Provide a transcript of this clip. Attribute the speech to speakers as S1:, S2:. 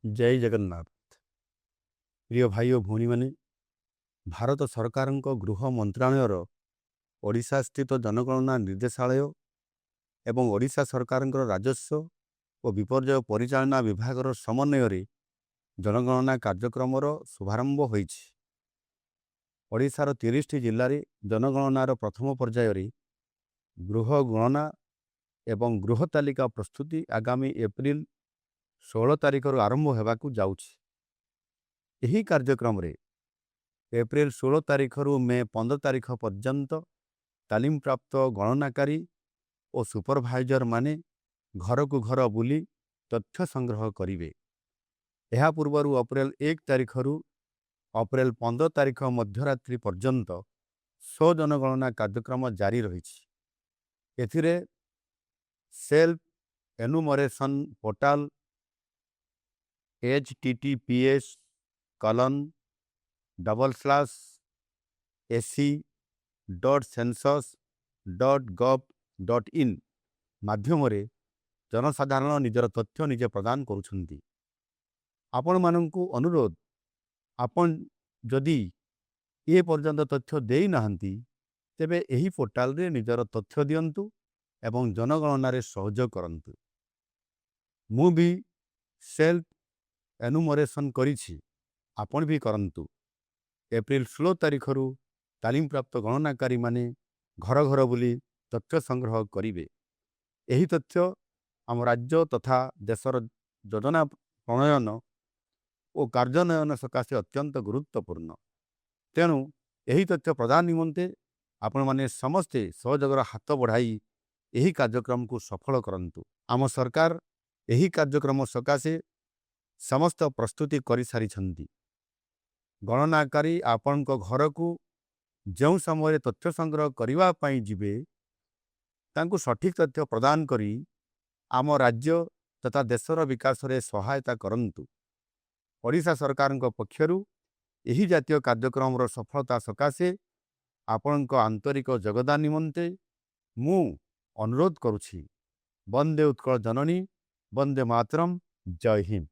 S1: जय जगन्नाथ। प्रिय भाई और भौणी माने भारत सरकार गृह मंत्रालयर ओडिशा स्थित जनगणना निर्देशालय एवं ओडिशा सरकार राजस्व और विपर्यय परिचालना विभाग समन्वय जनगणना कार्यक्रम शुभारंभ होईछि। ओडिशार 30 जिल्लार जनगणनार प्रथम पर्यायर गृह गणना एवं गृह तालिका प्रस्तुति आगामी एप्रिल 16 तारिख आरंभ होगाकू जाउछि। यही कार्यक्रम रे एप्रिल 16 तारिख रु मे 15 तारिख पर्यंत तालीम प्राप्त गणनाकारी और सुपरभाइजर माने घर को घर बुली तथ्य संग्रह करिवे। यह पूर्व अप्रैल 1 तारिख रु अप्रैल 15 तारिख मध्यरात्रि पर्यंत स्व जनगणना कार्यक्रम जारी रहिछि। एथिरे सेल्फ एनुमरेशन पोर्टाल https://ac.census.gov.in माध्यम जनसाधारण निजर तथ्य निजे प्रदान करुछंती। आपण मानंकु अनुरोध, आपण जदि ए पर्यंत तथ्य देई नाहंती तेबे एही पोर्टाल रे निजर तथ्य दियंतु एवं जनगणना रे सहयोग करंतु। मु भी सेल्फ एनुमरेशन करिछि, आपण भी करंतु। एप्रिल 16 तारिख रु तालीम प्राप्त गणनाकारी माने घर घर बुली तथ्य संग्रह करिवे। एही तथ्य आम राज्य तथा देशर योजना प्रणयन और कार्यान्वयन सकाशे अत्यंत गुरुत्वपूर्ण। तेणु एही तथ्य प्रदान निमंते आपण माने समस्ते सहयोगर हाथ बढ़ाई एही कार्यक्रम को सफल करंतु। आम सरकार एही कार्यक्रम सकाशे समस्त प्रस्तुति करि सारिछंती। गणनाकारी आपण घर को जो समय तथ्य संग्रह करने पाई जिबे तांको सठिक तथ्य प्रदान करी आम राज्य तथा देशर विकास रे सहायता करंतु। ओडिशा सरकार पक्षरु एही जातीय कार्यक्रम सफलता सकाशे आपणक आंतरिक योगदान निमंते मु अनुरोध करुछि। वंदे उत्कल जननी, वंदे मातरम, जय हिंद।